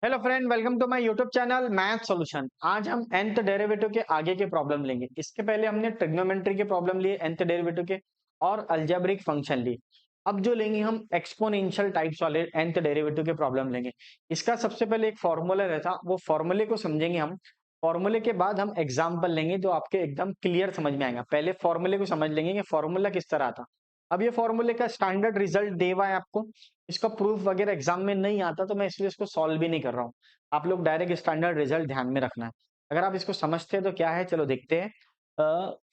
Hello friend, welcome to my YouTube channel math solution. आज हम nth derivative के आगे के प्रॉब्लम लेंगे। इसके पहले हमने ट्रिग्नोमेट्री के प्रॉब्लम लिए nth डेरिवेटिव के और अलजेब्रिक फंक्शन लिए। अब जो लेंगे हम एक्सपोनेंशियल टाइप्स वाले nth डेरिवेटिव के प्रॉब्लम लेंगे। इसका सबसे पहले एक फॉर्मूला रहता, वो फॉर्मूले को समझेंगे हम। फॉर्मूले के बाद हम एग्जाम्पल लेंगे जो आपके एकदम क्लियर समझ में आएगा। पहले फॉर्मूले को समझ लेंगे कि फॉर्मूला किस तरह था। अब ये फॉर्मूले का स्टैंडर्ड रिजल्ट दे हुआ है आपको। इसका प्रूफ वगैरह एग्जाम में नहीं आता तो मैं इसलिए इसको सॉल्व भी नहीं कर रहा हूँ। आप लोग डायरेक्ट स्टैंडर्ड रिजल्ट ध्यान में रखना है। अगर आप इसको समझते हैं तो क्या है, चलो देखते हैं।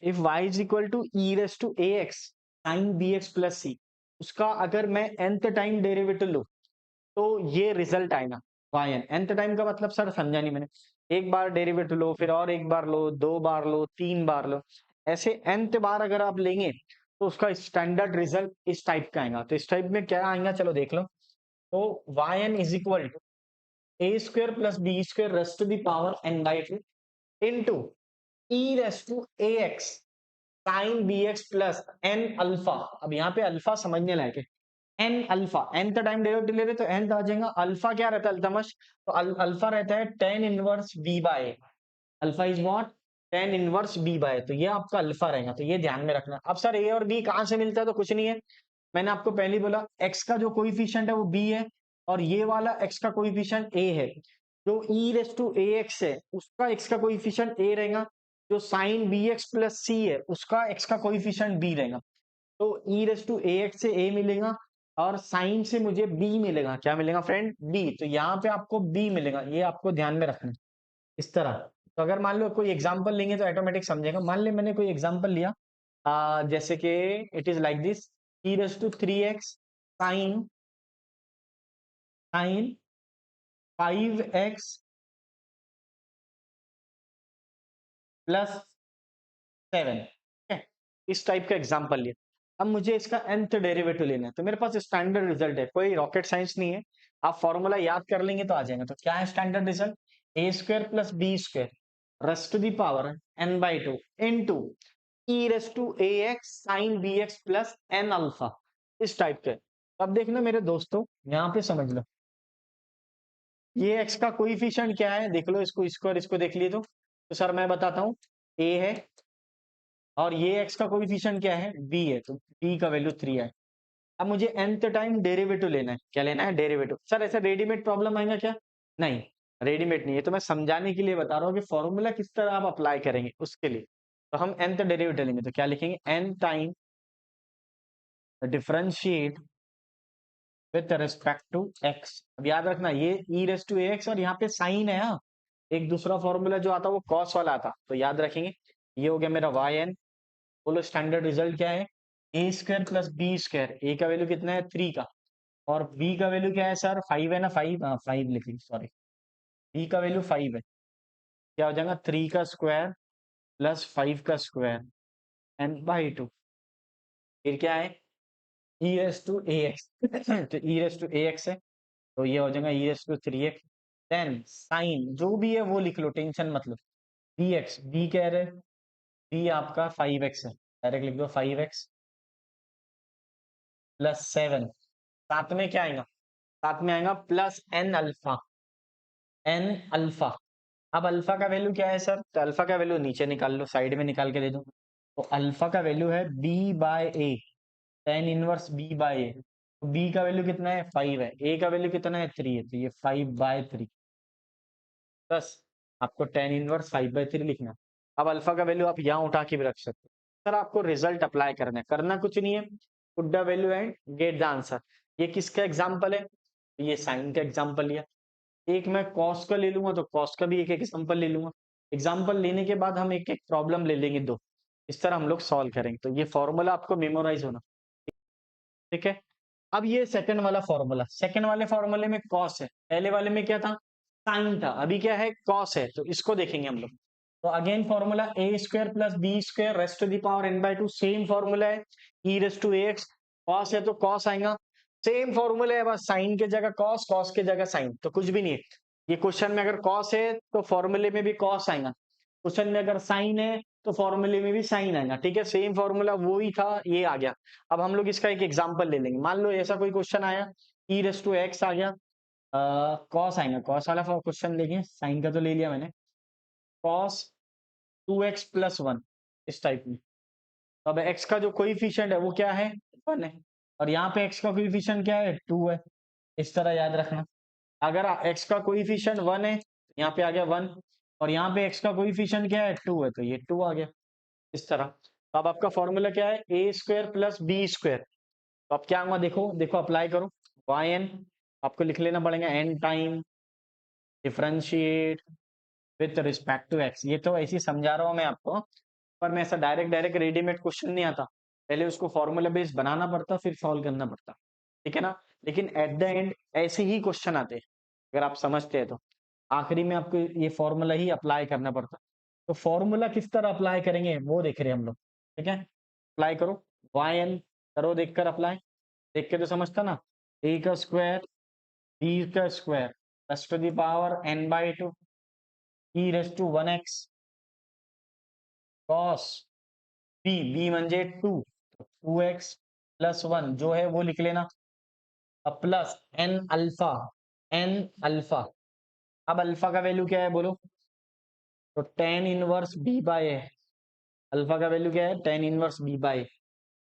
If y is equal to e raise to a x sine b x plus c, उसका अगर मैं nth टाइम डेरिवेटिव लूं तो ये रिजल्ट आएगा वाई एन। nth टाइम का मतलब सर समझा नहीं मैंने। एक बार डेरिवेटिव लो, फिर और एक बार लो, दो बार लो, तीन बार लो, ऐसे nth बार अगर आप लेंगे तो उसका स्टैंडर्ड रिजल्ट इस टाइप का आएगा। तो इस टाइप में क्या आएगा, चलो देख लो। तो y n is equal to a square plus b square raised to the power n by two into e raised to a x sine b x plus n alpha. अब यहाँ पे अल्फा समझने लायक है। एन अल्फा, एन का time derivative ले रहे तो एन आ जाएगा। अल्फा क्या रहता है अल्तमश, तो अल्फा रहता है tan inverse b by. Alpha is what, tan inverse b by. तो ये आपका अल्फा रहेगा, तो ये ध्यान में रखना। अब सर ए और बी कहाँ से मिलता है, तो कुछ नहीं है। मैंने आपको पहले ही बोला एक्स का जो कोइफिशिएंट है वो बी है, और ये वाला एक्स का कोइफिशिएंट ए है। जो ई रेस टू ए एक्स है उसका एक्स का कोइफिशिएंट ए रहेगा। जो साइन बी एक्स प्लस सी है उसका एक्स का कोइफिशिएंट बी रहेगा। तो e raise to a x से ए मिलेगा और साइन से मुझे बी मिलेगा। क्या मिलेगा फ्रेंड, बी। तो यहाँ पे आपको बी मिलेगा, ये आपको ध्यान में रखना है इस तरह। तो अगर मान लो कोई एग्जांपल लेंगे तो ऑटोमेटिक समझेगा। मान ले मैंने कोई एग्जांपल लिया, जैसे कि it is like this, e raise to three x sine sine five x plus seven. इस टाइप का एग्जांपल लिया। अब मुझे इसका nth डेरिवेटिव लेना है, तो मेरे पास स्टैंडर्ड रिजल्ट है, कोई रॉकेट साइंस नहीं है। आप फॉर्मूला याद कर लेंगे तो आ जाएगा। तो क्या है standard result, a square plus b square raised to the power n by two into e raise to a x sine b x plus n alpha. इस टाइप के। अब देखना मेरे दोस्तों, यहाँ पे समझ लो, ये एक्स का कोइफिशिएंट क्या है देख लो, इसको स्क्वायर इसको देख लिए तो सर मैं बताता हूँ, ए है और ये एक्स का कोएफिशिएंट क्या है, बी है, तो बी का वैल्यू 3 है। अब मुझे nth टाइम डेरिवेटिव लेना है। क्या लेना है, डेरिवेटिव। सर ऐसा रेडीमेड प्रॉब्लम आएगा क्या, नहीं रेडीमेड नहीं है। तो मैं समझाने के लिए बता रहा हूँ कि फॉर्मूला किस तरह आप अप्लाई करेंगे उसके लिए। तो हम nth डेरिवेटिव लेंगे तो क्या लिखेंगे, n time differentiate with respect to x। अब याद रखना ये e रेस टू एक्स और यहाँ पे साइन है। हाँ, एक दूसरा फॉर्मूला जो आता वो कॉस वाला आता, तो याद रखेंगे। ये हो गया मेरा वाई एन। बोलो स्टैंडर्ड रिजल्ट क्या है, ए स्क्वायर प्लस बी स्क्वायर। ए का वैल्यू कितना है, 3 का, और बी का वैल्यू क्या है सर, 5 है ना, 5, हाँ 5 लिख ली, सॉरी। बी का वैल्यू 5 है। क्या हो जाएगा, 3 का स्क्वायर प्लस 5 का स्क्वायर एन बाई टू। फिर क्या है, e s to a x तो e s to a x है, तो ये हो जाएगा e s to 3x। Then sine जो भी है वो लिख लो, टेंशन मतलब। बी एक्स, बी कह रहे, बी आपका 5x है, डायरेक्ट लिख दो 5x प्लस 7। साथ में क्या आएगा, साथ में आएगा plus n alpha, n alpha. अब अल्फा का वैल्यू क्या है सर, तो अल्फा का वैल्यू नीचे निकाल लो, साइड में निकाल के दे दो। तो अल्फा का वैल्यू है बी बाय ए, टेन इनवर्स बी बाय ए। तो बी का वैल्यू कितना है, 5 है, ए का वैल्यू कितना है, 3 है, तो ये 5/3 प्लस आपको टेन इनवर्स 5/3 लिखना है। अब अल्फा का वैल्यू आप यहाँ उठा के भी रख सकते हो। सर आपको रिजल्ट अप्लाई करना है, करना कुछ नहीं है, put the value and get the answer. ये किसका एग्जाम्पल है, ये साइन का एग्जाम्पल लिया। एक मैं कॉस का ले लूंगा तो कॉस का भी एक एग्जांपल ले लूंगा। एग्जांपल लेने के बाद हम एक एक प्रॉब्लम ले लेंगे दो, इस तरह हम लोग सॉल्व करेंगे। तो ये फॉर्मूला आपको मेमोराइज होना, ठीक है। अब ये सेकंड वाला फॉर्मूला, सेकंड वाले फॉर्मूले में कॉस है, पहले वाले में क्या था, साइन था, अभी क्या है, कॉस है। तो इसको देखेंगे हम लोग। तो again formula a square plus b square raised to the power n by two, same formula है। E raised to x, cos है तो कॉस आएगा, सेम फॉर्मूला है, बस साइन के जगह कॉस, कॉस के जगह साइन, तो कुछ भी नहीं है। ये क्वेश्चन में अगर कॉस है तो फॉर्मूले में भी कॉस आएगा, क्वेश्चन में अगर साइन है तो फॉर्मूले में भी साइन आएगा, ठीक है। सेम फॉर्मूला वो ही था, ये आ गया। अब हम लोग इसका एक एग्जांपल ले लेंगे। मान लो ऐसा कोई क्वेश्चन आया, ई रेस टू एक्स आ गया, कॉस आएगा, कॉस वाला क्वेश्चन देखिए, साइन का तो ले लिया मैंने, कॉस 2x+1 इस टाइप में। तो अब x का जो कोइफिशिएंट है वो क्या है, 1 है, और यहाँ पे x का कोइफिशिएंट क्या है, 2 है। इस तरह याद रखना, अगर x का कोइफिशिएंट 1 है, यहाँ पे आ गया 1, और यहाँ पे x का कोइफिशिएंट क्या है, 2 है, तो ये 2 आ गया। इस तरह, तो अब आपका फॉर्मूला क्या है, a² + b²। तो अब क्या होगा, देखो देखो अप्लाई करो, yn आपको लिख लेना पड़ेगा n time differentiate with respect to x। ये तो ऐसे ही समझा रहा हूँ मैं आपको, पर मैं ऐसा डायरेक्ट डायरेक्ट रेडीमेड क्वेश्चन नहीं आता, पहले उसको फॉर्मूला बेस बनाना पड़ता फिर सॉल्व करना पड़ता, ठीक है ना। लेकिन एट द एंड ऐसे ही क्वेश्चन आते हैं, अगर आप समझते हैं तो आखिरी में आपको ये फॉर्मूला ही अप्लाई करना पड़ता। तो फॉर्मूला किस तरह अप्लाई करेंगे वो देख रहे हैं हम लोग, ठीक है। अप्लाई करो, yn करो, देखकर अप्लाई, देख के तो समझता ना, a² b² plus to the power n/2 e⁻1x cos b म्हणजे 2, 2x+1 जो है वो लिख लेना, अब प्लस n अल्फा। अब अल्फा का वैल्यू क्या है बोलो, तो tan−1b/a। अल्फा का वैल्यू क्या है, tan−1b/a।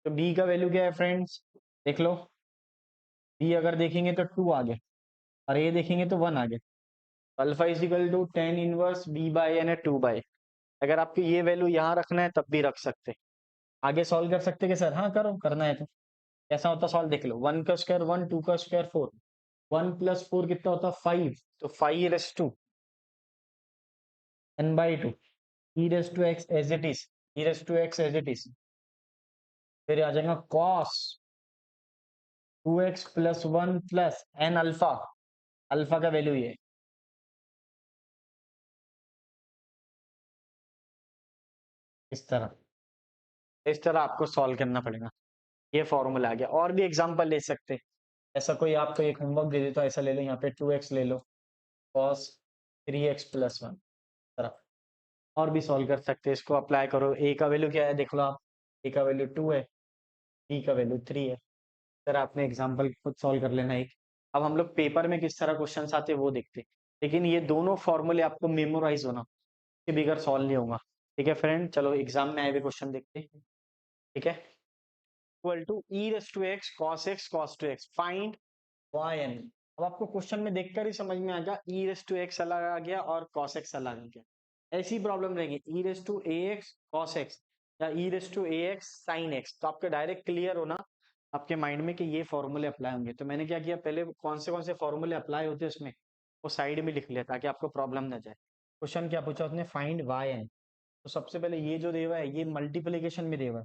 तो b का वैल्यू क्या है फ्रेंड्स, देख लो, b अगर देखेंगे तो 2 आ गया, और a देखेंगे तो 1 आ गया। Alpha is equal to tan−1b/a यानी 2/a। अगर आपको ये वैल्यू यहाँ रखना है तब भी रख सकते, आगे सॉल्व कर सकते कि सर, हाँ करो, करना है तो कैसा होता सॉल्व देख लो, 1 का स्क्वायर 1, 2 का स्क्वायर 4, 1+4 कितना होता 5, तो 5 n/2 e⁻x as it is, e⁻x as it is, फिर आ जाएगा cos 2x+1 plus n alpha, alpha का वैल्यू ये, इस तरह आपको सॉल्व करना पड़ेगा। ये फॉर्मूला आ गया, और भी एग्जांपल ले सकते हैं, ऐसा कोई आपको एक होमवर्क दे देता, ऐसा ले लो, यहाँ पे 2x ले लो, cos 3x+1 तरह, और भी सॉल्व कर सकते हैं, इसको अप्लाई करो। a का वैल्यू क्या है देख लो आप, a का वैल्यू 2 है, b का वैल्यू 3 है। सर आपने एग्जाम्पल खुद सॉल्व कर लेना एक। अब हम लोग पेपर में किस तरह क्वेश्चन आते हैं वो देखते हैं, लेकिन ये दोनों फॉर्मूले आपको मेमोराइज होना, के बगैर सॉल्व नहीं होगा, ठीक है फ्रेंड। चलो एग्जाम में आए हुए क्वेश्चन देखते हैं, ठीक है। Equal to e⁻x cos x cos 2x find yn। अब आपको क्वेश्चन में देखकर ही समझ में आ गया, e⁻x अलग आ गया और cos x अलग आ गया। ऐसी प्रॉब्लम रहेगी, e⁻ax cos x या e⁻ax sin x, तो आपका डायरेक्ट क्लियर होना आपके माइंड में कि ये फॉर्मूले अप्लाई होंगे। तो मैंने क्या किया, पहले कौन से फॉर्मूले अप्लाई होते हैं उसमें वो साइड में लिख लिया ताकि आपको प्रॉब्लम ना जाए। क्वेश्चन क्या पूछा उसने, फाइंड yn। तो सबसे पहले ये जो दिया हुआ है ये मल्टीप्लिकेशन में दिया हुआ है,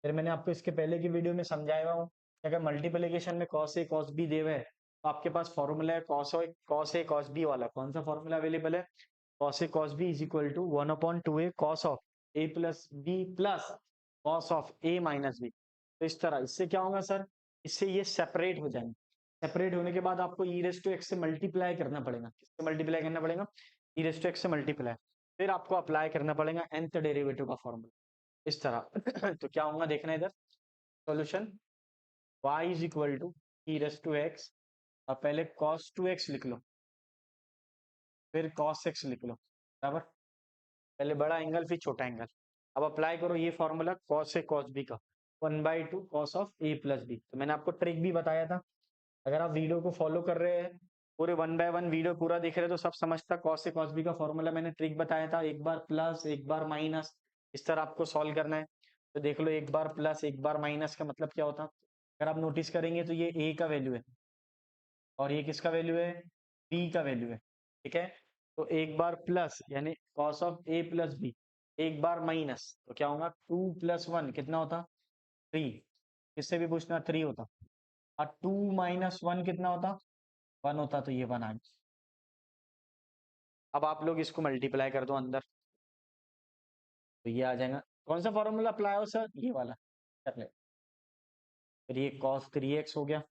फिर मैंने आपको इसके पहले की वीडियो में समझाया हुआ हूँ कि अगर मल्टीप्लिकेशन में cos a cos b दिए हुए है तो आपके पास फॉर्मूला है cos a cos b वाला। कौन सा फॉर्मूला अवेलेबल है, cos a cos b is equal to 1/2a cos of a plus b plus cos of a minus b। तो इस तरह इससे क्या होगा सर, इससे ये सेपरेट हो जाएंगे, सेपरेट होने के बाद आपको e⁻x से मल्टीप्लाई करना पड़ेगा, किससे मल्टीप्लाई करना पड़ेगा, e⁻x से मल्टीप्लाई, फिर आपको अप्लाई करना पड़ेगा nth डेरिवेटिव का फॉर्मूला, इस तरह। तो क्या होगा देखना इधर, solution y is equal to e⁻x, अब पहले cos 2x लिख लो, फिर cos x लिख लो, बराबर, पहले बड़ा एंगल फिर छोटा एंगल। अब अप्लाई करो ये formula cos a cos b का, 1/2 cos of a plus b। तो मैंने आपको ट्रिक भी बताया था, अगर आप वीडियो को फॉलो कर रहे हैं, पूरे 1 बाय 1 वीडियो पूरा देख रहे हैं तो सब समझता, cos a cos b का फॉर्मूला मैंने ट्रिक बताया था, एक बार प्लस एक बार माइनस, इस तरह आपको सॉल्व करना है। तो देख लो, एक बार प्लस एक बार माइनस का मतलब क्या होता, अगर आप नोटिस करेंगे तो ये a का वैल्यू है और ये किसका वैल्यू है, b का वैल्यू है, ठीक है। तो एक बार प्लस यानी cos of a plus b, एक बार माइनस तो क्या होगा, 2+1 कितना होता, 3, इससे भी पूछना 3 होता, और 2 - 1 कितना होता, 1 होता, तो ये 1 आ गया। अब आप लोग इसको मल्टीप्लाई कर दो अंदर, तो ये आ जाएगा, कौन सा फॉर्मूला अप्लाई हो सर, ये वाला कर ले, फिर ये cos 3x हो गया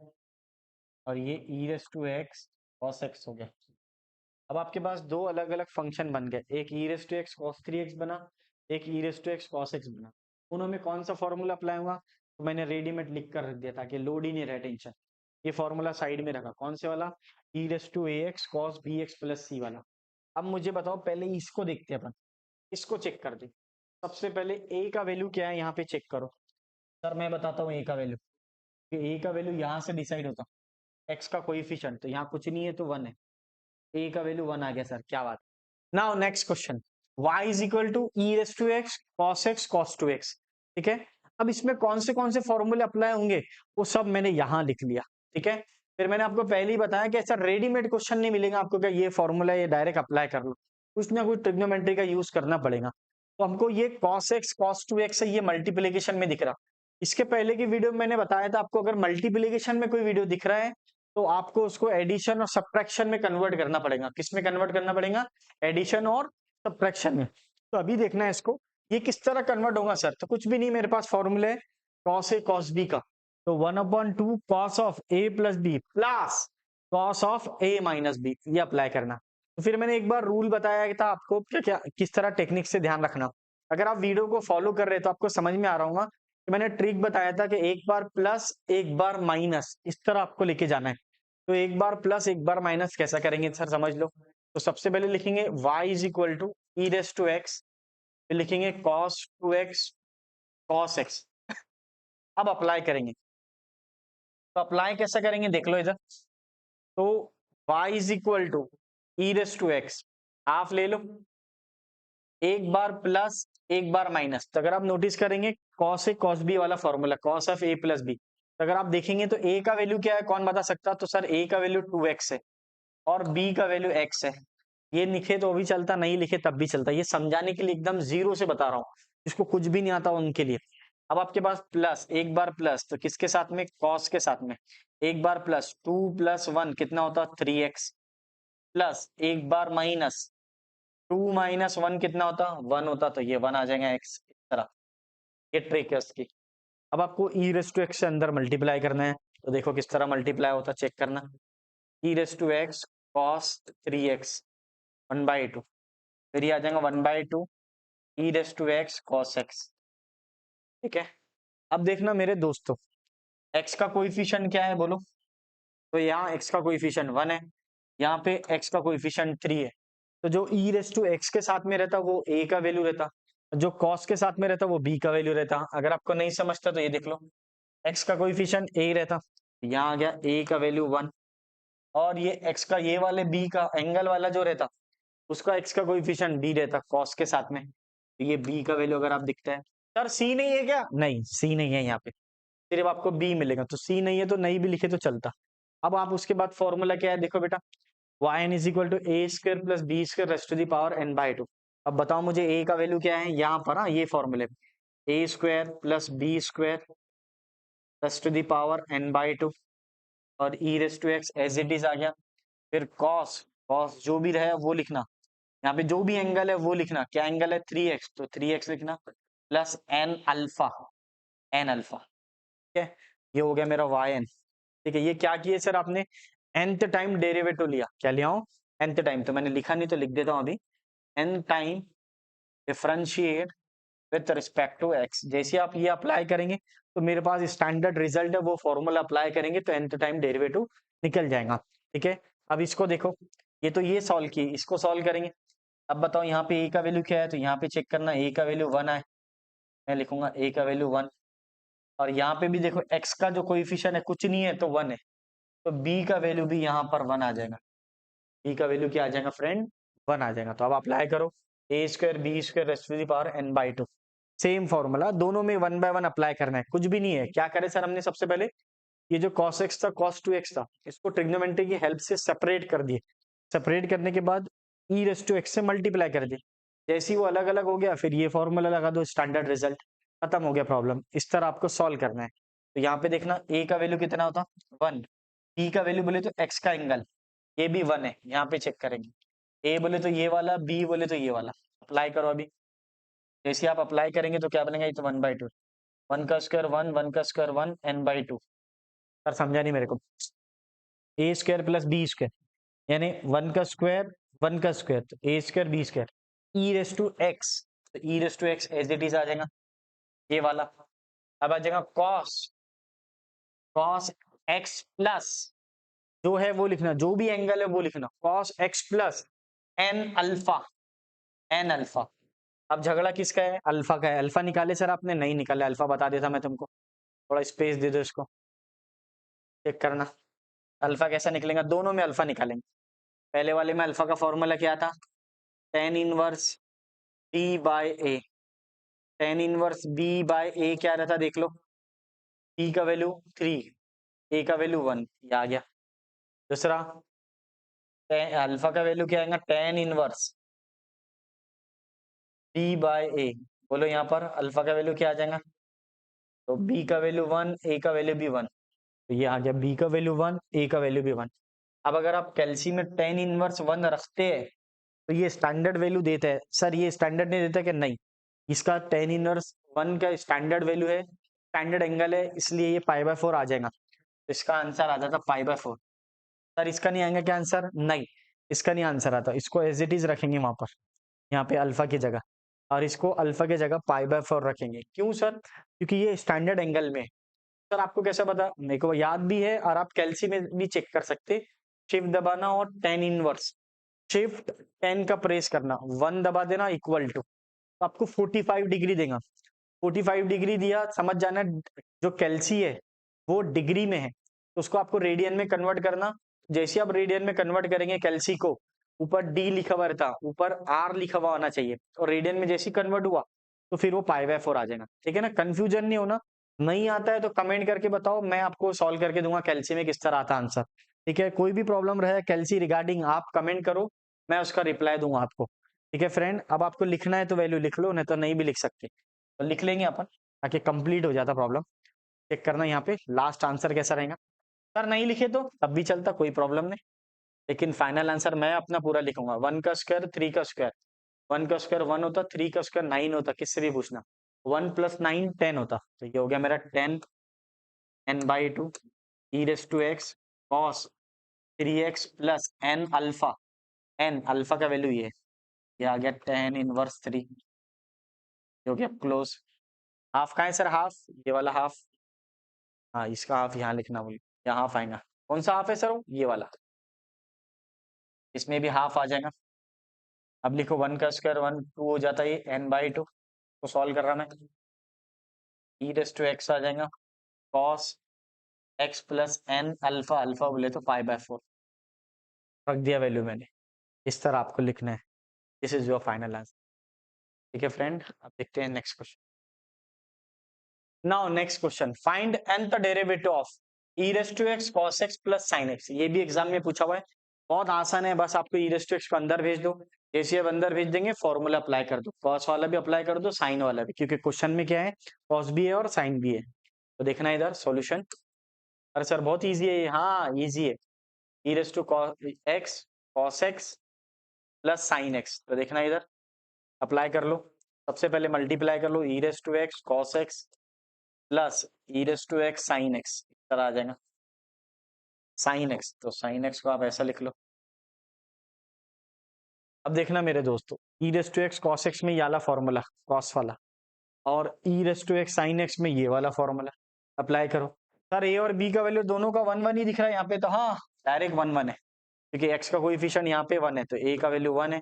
और ये e⁻x cos x हो गया। अब आपके पास दो अलग अलग फंक्शन बन गए, एक e⁻x cos 3x बना, एक e⁻x cos x बना, उन्होंने कौन सा फॉर्मूला अप्लाई हुआ, तो मैंने रेडीमेड लिख कर रख दिया ताकि लोड ही नहीं रहे टेंशन। ये फॉर्मूला साइड में रखा, कौन से वाला, e raise to a x cos b x plus c वाला। अब मुझे बताओ, पहले इसको देखते हैं अपन, इसको चेक कर दे। सबसे पहले ए का वैल्यू क्या है यहाँ पे चेक करो। सर मैं बताता हूँ ए का वैल्यू, ए का वैल्यू यहाँ से डिसाइड होता, एक्स का कोइफिशिएंट तो यहाँ कुछ नहीं है तो 1 है, ए का वैल्यू 1 आ गया सर, क्या बात। Now next question, y is equal to e raise to x cos two x. ठीक है, अब इसमें कौन से फॉर्मूले अप्लाई होंगे वो सब मैंने यहाँ लिख लिया। ठीक है, फिर मैंने आपको पहले ही बताया कि ऐसा रेडीमेड क्वेश्चन नहीं मिलेगा आपको कि ये फॉर्मूला ये डायरेक्ट अप्लाई कर लो, कुछ ना कुछ ट्रिग्नोमेट्री का यूज करना पड़ेगा। तो हमको ये cos x cos 2x है, ये मल्टीप्लीकेशन में दिख रहा। इसके पहले की वीडियो में मैंने बताया था आपको, अगर मल्टीप्लीकेशन में कोई वीडियो दिख रहा है तो आपको उसको एडिशन और सब्ट्रैक्शन में कन्वर्ट करना पड़ेगा। किस में कन्वर्ट करना पड़ेगा, एडिशन और सब्ट्रैक्शन में। तो अभी देखना है इसको, ये किस तरह कन्वर्ट होगा सर, तो कुछ भी नहीं, मेरे पास फॉर्मूला है कॉस ए कॉस बी का, तो 1/2 cos of a plus b plus cos of a minus b, ये अप्लाई करना। तो फिर मैंने एक बार रूल बताया था आपको क्या क्या किस तरह टेक्निक से ध्यान रखना। अगर आप वीडियो को फॉलो कर रहे तो आपको समझ में आ रहा होगा कि मैंने ट्रिक बताया था कि एक बार प्लस एक बार माइनस, इस तरह आपको लेके जाना है। तो एक बार प्लस एक बार माइनस कैसा करेंगे सर, समझ लो। तो सबसे पहले लिखेंगे y is equal to e raise to x, फिर लिखेंगे cos 2x cos x। अब अप्लाई करेंगे, तो अप्लाई कैसा करेंगे देख लो इधर। तो y is equal to e raise to x, half ले लो, एक बार प्लस एक बार माइनस। तो अगर आप नोटिस करेंगे cos ए cos बी वाला formula, cos of a plus b, तो अगर आप देखेंगे तो a का वैल्यू क्या है, कौन बता सकता, तो सर a का वैल्यू 2x है और b का वैल्यू x है। ये लिखे तो भी चलता, नहीं लिखे तब भी चलता, ये समझाने के लिए एकदम जीरो से बता रहा हूँ, जिसको कुछ भी नहीं आता उनके लिए। अब आपके पास प्लस, एक बार प्लस तो किसके साथ में, cos के साथ में, एक बार प्लस 2 + 1 कितना होता, 3x, प्लस एक बार माइनस 2 - 1 कितना होता, 1 होता, तो ये 1 आ जाएगा x, इस तरह। ये ट्रिक है उसकी। अब आपको e रेस टू एक्स से अंदर मल्टीप्लाई करना है, तो देखो किस तरह मल्टीप्लाई होता, चेक करना। e raise to x cos 3x 1/2, फिर ये आ जाएगा 1/2 e raise to x cos x. ठीक है, अब देखना मेरे दोस्तों, x का कोइफिशिएंट क्या है बोलो, तो यहाँ x का कोइफिशिएंट 1 है, यहाँ पे x का कोइफिशिएंट 3 है। तो जो e रेस टू एक्स के साथ में रहता वो a का वैल्यू रहता, जो cos के साथ में रहता वो b का वैल्यू रहता। अगर आपको नहीं समझता तो ये देख लो, x का कोइफिशिएंट a रहता, यहाँ आ गया a का वैल्यू 1, और ये x का ये वाले b का एंगल वाला जो रहता उसका x का कोइफिशिएंट b रहता cos के साथ में, तो ये b का वैल्यू अगर आप दिखता है। सर c नहीं है क्या, नहीं c नहीं है यहाँ पे, सिर्फ आपको b मिलेगा, तो c नहीं है तो नहीं भी लिखे तो चलता। अब आप उसके बाद फॉर्मूला क्या है देखो बेटा, yn is equal to a square plus b square raised to the power n/2। अब बताओ मुझे a का वैल्यू क्या है, यहाँ पर ये फॉर्मूले a square plus b square raised to the power n/2, और e raise to x as it is आ गया। फिर cos, cos जो भी रहे वो लिखना, यहाँ पे जो भी एंगल है वो लिखना, क्या एंगल है 3x, तो 3x लिखना, plus n alpha, n alpha. ठीक है, ये हो गया मेरा yn। ठीक है, ये क्या किए सर आपने, nth टाइम डेरिवेटिव लिया, क्या लिया हूं, nth टाइम, तो मैंने लिखा नहीं तो लिख देता हूं अभी, n time differentiate with respect to x। जैसे आप ये अप्लाई करेंगे तो मेरे पास स्टैंडर्ड रिजल्ट है, वो फॉर्मूला अप्लाई करेंगे तो nth टाइम डेरिवेटिव निकल जाएगा। ठीक है, अब इसको देखो, ये तो ये सॉल्व की, इसको सॉल्व करेंगे। अब बताओ यहाँ पे a का वैल्यू क्या है, तो यहाँ पे चेक करना, a का वैल्यू 1 है, मैं लिखूंगा a का वैल्यू 1, और यहाँ पे भी देखो x का जो कोइफिशिएंट है कुछ नहीं है तो 1 है, तो b का वैल्यू भी यहाँ पर 1 आ जाएगा, b का वैल्यू क्या आ जाएगा फ्रेंड, 1 आ जाएगा। तो अब अप्लाई करो, a square b square raised to the power n/2, same formula, दोनों में 1/1 अप्लाई करना है, कुछ भी नहीं है। क्या करे सर हमने, सबसे पहले ये जो cos x था cos 2x था, इसको ट्रिग्नोमेट्री की हेल्प से सेपरेट कर दिए, सेपरेट करने के बाद e रेस टू एक्स से मल्टीप्लाई कर दिए, जैसे ही वो अलग अलग हो गया फिर ये फॉर्मूला लगा दो, स्टैंडर्ड रिजल्ट, खत्म हो गया प्रॉब्लम। इस तरह आपको सॉल्व करना है। तो यहाँ पे देखना a का वैल्यू कितना होता 1, b का वैल्यू बोले तो x का एंगल ये भी 1 है, यहाँ पे चेक करेंगे, a बोले तो ये वाला, b बोले तो ये वाला, अप्लाई करो अभी। जैसे आप अप्लाई करेंगे तो क्या बनेगा, ये तो 1/2, 1 का स्क्वायर 1, 1 का स्क्वायर 1, n/2। सर समझा नहीं मेरे को, a square plus b square यानी 1 का स्क्वायर 1 का स्क्वायर, तो a square b square, e raise to x, तो e raise to x as it is आ जाएगा ये वाला। अब आ जाएगा कॉस, कॉस एक्स प्लस जो है वो लिखना, जो भी एंगल है वो लिखना, cos x plus n alpha, n alpha. अब झगड़ा किसका है? अल्फा का है। अल्फा निकाले सर आपने? नहीं निकाले, अल्फा बता देता मैं तुमको, थोड़ा स्पेस दे दो इसको, चेक करना अल्फा कैसा निकलेगा। दोनों में अल्फा निकालेंगे। पहले वाले में अल्फा का फॉर्मूला क्या था? टेन इनवर्स बी बाय ए। टेन इनवर्स बी बाय ए क्या रहता देख लो, बी का वैल्यू 3, ए का वैल्यू 1, ये आ गया। दूसरा अल्फा का वैल्यू क्या आएगा? टेन इनवर्स बी बाय ए। बोलो यहाँ पर अल्फा का वैल्यू क्या आ जाएगा? तो बी का वैल्यू 1, ए का वैल्यू भी 1, तो ये आ गया बी का वैल्यू 1, ए का वैल्यू भी 1। अब अगर आप कैल्सी में टेन इनवर्स 1 रखते हैं तो ये स्टैंडर्ड वैल्यू देता है। सर ये स्टैंडर्ड नहीं देता कि नहीं, इसका टेन इनवर्स 1 का स्टैंडर्ड वैल्यू है, स्टैंडर्ड एंगल है, इसलिए ये पाई बाय 4 आ जाएगा। तो इसका आंसर आ जाता पाई बाय 4। सर इसका नहीं आएगा क्या आंसर? नहीं, इसका नहीं आंसर आता, इसको एज इट इज रखेंगे वहां पर, यहाँ पे अल्फा की जगह, और इसको अल्फा की जगह पाई बाय 4 रखेंगे। क्यों सर? क्योंकि ये स्टैंडर्ड एंगल में। सर आपको कैसे पता? मेरे को याद भी है, और आप कैल्सी में भी चेक कर सकते। शिफ्ट दबाना और टेन इनवर्स, शिफ्ट 10 का प्रेस करना, 1 दबा देना इक्वल टू, तो आपको 45 डिग्री देगा। 45 डिग्री दिया, समझ जाना जो कैल्सी है वो डिग्री में है, तो उसको आपको रेडियन में कन्वर्ट करना। जैसे आप रेडियन में कन्वर्ट करेंगे कैल्सी को, ऊपर डी लिखा हुआ रहता, ऊपर आर लिखा हुआ होना चाहिए, और रेडियन में जैसे कन्वर्ट हुआ तो फिर वो पाई बाय 4 आ जाएगा। ठीक है ना? कंफ्यूजन नहीं होना। नहीं आता है तो कमेंट करके बताओ, मैं आपको सॉल्व करके दूंगा कैल्सी में किस तरह आता आंसर। ठीक है? कोई भी प्रॉब्लम रहे कैल्सी रिगार्डिंग, आप कमेंट करो, मैं उसका रिप्लाई दूंगा आपको। ठीक है फ्रेंड? अब आपको लिखना है तो वैल्यू लिख लो, नहीं तो नहीं भी लिख सकते, तो लिख लेंगे अपन ताकि कंप्लीट हो जाता प्रॉब्लम। चेक करना यहाँ पे लास्ट आंसर कैसा रहेगा। सर नहीं लिखे तो तब भी चलता, कोई प्रॉब्लम नहीं, लेकिन फाइनल आंसर मैं अपना पूरा लिखूंगा। 1 का स्क्वायर 3 का स्क्वायर, 1 का स्क्वायर 1 होता, 3 का स्क्वायर 9 होता, किससे भी पूछना, 1 प्लस 9 10 होता, तो ये हो गया मेरा 10 n by 2 e raise to x cos 3x plus n alpha, n alpha का वैल्यू ये आ गया 10 इनवर्स 3, जो कि क्लोज। हाफ कहाँ है सर? हाफ ये वाला हाफ, हाँ इसका हाफ यहाँ लिखना बोलिए, यहाँ हाफ आएगा। कौन सा हाफ है सर? वो ये वाला, इसमें भी हाफ आ जाएगा। अब लिखो 1 का स्क्वायर 1 2 हो जाता है, ये n बाई 2 को सॉल्व कर रहा मैं, ई रेस टू एक्स आ जाएगा cos x plus n alpha, alpha बोले तो पाई बाय 4, रख दिया वैल्यू मैंने। इस तरह आपको लिखना है। This is your final answer. ठीक है फ्रेंड? अब देखते हैं next question. Now next question, find nth derivative of e raise to x cos x plus sin x। ये भी एग्जाम में पूछा हुआ है, बहुत आसान है, बस आपको e रेस टू एक्स को अंदर भेज दो, जैसे अब अंदर भेज देंगे फॉर्मूला अप्लाई कर दो, cos वाला भी अप्लाई कर दो, sin वाला भी, क्योंकि क्वेश्चन में क्या है, cos भी है और sin भी है। तो देखना इधर सॉल्यूशन। अरे सर बहुत इजी है ये, हाँ इजी है, e raise to x cos x plus sin x। तो देखना इधर अप्लाई कर लो, सबसे पहले मल्टीप्लाई कर लो, e raise to x cos x plus e raise to x sine x, इस तरह आ जाएगा साइन एक्स, तो साइन एक्स को आप ऐसा लिख लो। अब देखना मेरे दोस्तों, e raise to x cos x में ये वाला फॉर्मूला कॉस वाला, और e raise to x sine x में ये वाला फॉर्मूला अप्लाई करो। सर ए और बी का वैल्यू दोनों का 1 1 ही दिख रहा है यहाँ पे, तो हाँ डायरेक्ट 1 1 है, क्योंकि एक्स का कोएफिशिएंट यहाँ पे 1 है, तो ए का वैल्यू 1 है।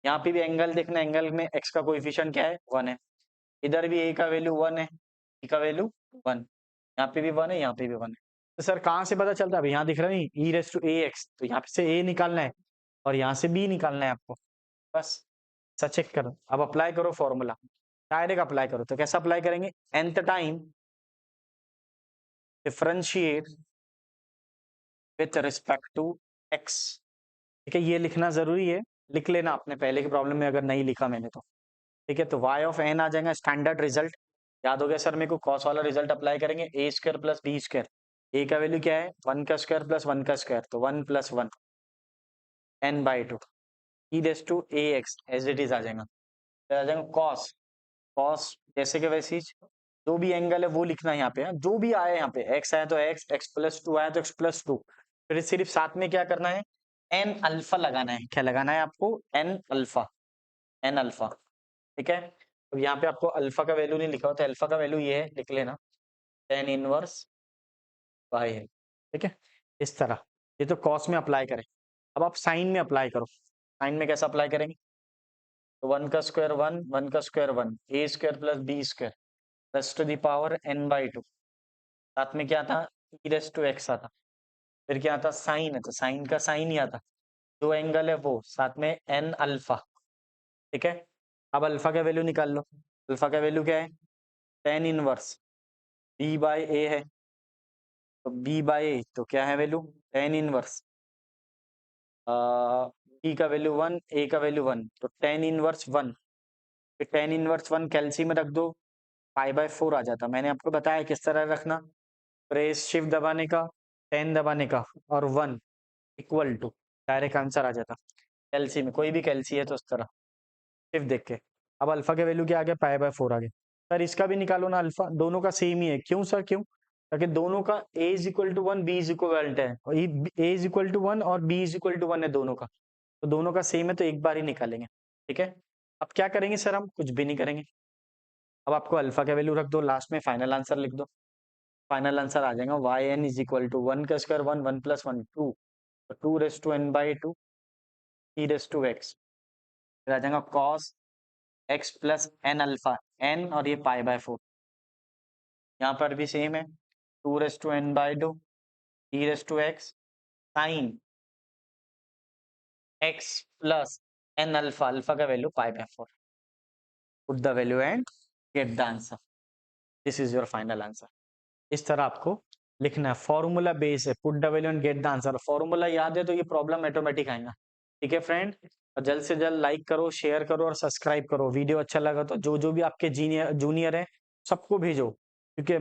यहाँ पे भी एंगल देखना, एंगल में एक्स का कोएफिशिएंट क्या है? 1 है। इधर भी ए का वैल्यू 1 है, बी का वैल्यू 1, यहाँ पे भी 1 है, यहाँ पे भी 1 है। तो सर कहाँ से पता चलता है? अभी यहाँ दिख रहा नहीं ई रेस टू ए एक्स, तो यहाँ से ए निकालना है और यहाँ से बी निकालना है आपको, बस ऐसा चेक करो। अब अप्लाई करो फॉर्मूला, डायरेक्ट अप्लाई करो। तो कैसा अप्लाई करेंगे? nth time differentiate with respect to x. ठीक है, ये लिखना जरूरी है, लिख लेना आपने पहले की प्रॉब्लम में अगर नहीं लिखा मैंने तो। ठीक है, तो y ऑफ n आ जाएगा स्टैंडर्ड रिजल्ट, याद हो गया सर मेरे को, कॉस वाला रिजल्ट अप्लाई करेंगे, ए स्क्वायर प्लस बी स्क्वायर, ए का वैल्यू क्या है? 1 का स्क्वायर प्लस 1 का स्क्वायर, तो 1 plus 1 n by 2 e raise to a x as it is आ जाएगा, फिर आ जाएगा कॉस, कॉस जैसे कि वैसे ही जो भी एंगल है वो लिखना है यहाँ पे, जो भी आया यहाँ पे, एक्स आया तो एक्स, एक्स प्लस 2 आया तो एक्स प्लस 2, फिर सिर्फ साथ में क्या करना है? एन अल्फा लगाना है। क्या लगाना है आपको? N alpha, n alpha. ठीक है, तो यहाँ पे आपको अल्फा का वैल्यू नहीं लिखा होता, अल्फा का वैल्यू ये है, लिख लेना 10 इनवर्स बाई है। ठीक है, इस तरह। ये तो कॉस में अप्लाई करें, अब आप साइन में अप्लाई करो। साइन में कैसे अप्लाई करेंगे? तो 1 का स्क्वायर 1, 1 का square 1, a square plus b square plus to the power n/2। साथ में क्या था? e रेस टू x आता। फिर क्या आता? साइन है, तो साइन का साइन ही आता। जो एंगल है वो, साथ में n अल्फा। ठीक है, अब अल्फा का वैल्यू निकाल लो। अल्फा का वैल्यू क्या है? tan इनवर्स b बाय ए है, तो b बाय ए तो क्या है वैल्यू? tan इनवर्स b का वैल्यू 1, a का वैल्यू 1, तो tan इनवर्स 1। फिर tan इनवर्स 1 कैल्सी में रख दो, π/4 आ जाता। मैंने आपको बताया किस तरह रखना, प्रेस शिफ्ट दबाने का, 10 दबाने का और 1 इक्वल टू, डायरेक्ट आंसर आ जाता। कैल्सी में कोई भी कैल्सी है तो उस तरह शिफ्ट देख के। अब अल्फा के वैल्यू क्या आ गया? π/4 आ गया। सर इसका भी निकालो ना अल्फा, दोनों का सेम ही है। क्यों सर, क्यों? ताकि दोनों का a is equal to 1, b is equal है, और a इज इक्वल टू 1 और b इज इक्वल टू 1 है दोनों का, तो दोनों का सेम है तो एक बार ही निकालेंगे। ठीक है, अब क्या करेंगे सर? हम कुछ भी नहीं करेंगे। अब आपको अल्फा का वैल्यू रख दो, लास्ट में फाइनल आंसर लिख दो। फाइनल आंसर आ जाएगा yn इज इक्वल टू 1 का स्क्वायर 1, 1 प्लस 1 2, तो 2 raise to n/2 e raise to x। फिर आ जाएगा cos x plus n alpha, n और ये π/4। यहाँ पर भी सेम है, 2 raise to n/2 e raise to x sine x plus n alpha, alpha का value π/4। Put the value and get the answer. This is your final answer. इस तरह आपको लिखना है, फॉर्मूला बेस है, put the value and get the answer. Formula याद है तो ये प्रॉब्लम ऑटोमेटिक आएगा। ठीक है फ्रेंड, और जल्द से जल्द लाइक करो, शेयर करो और सब्सक्राइब करो। वीडियो अच्छा लगा तो जो जो भी आपके जूनियर है सबको भेजो, क्योंकि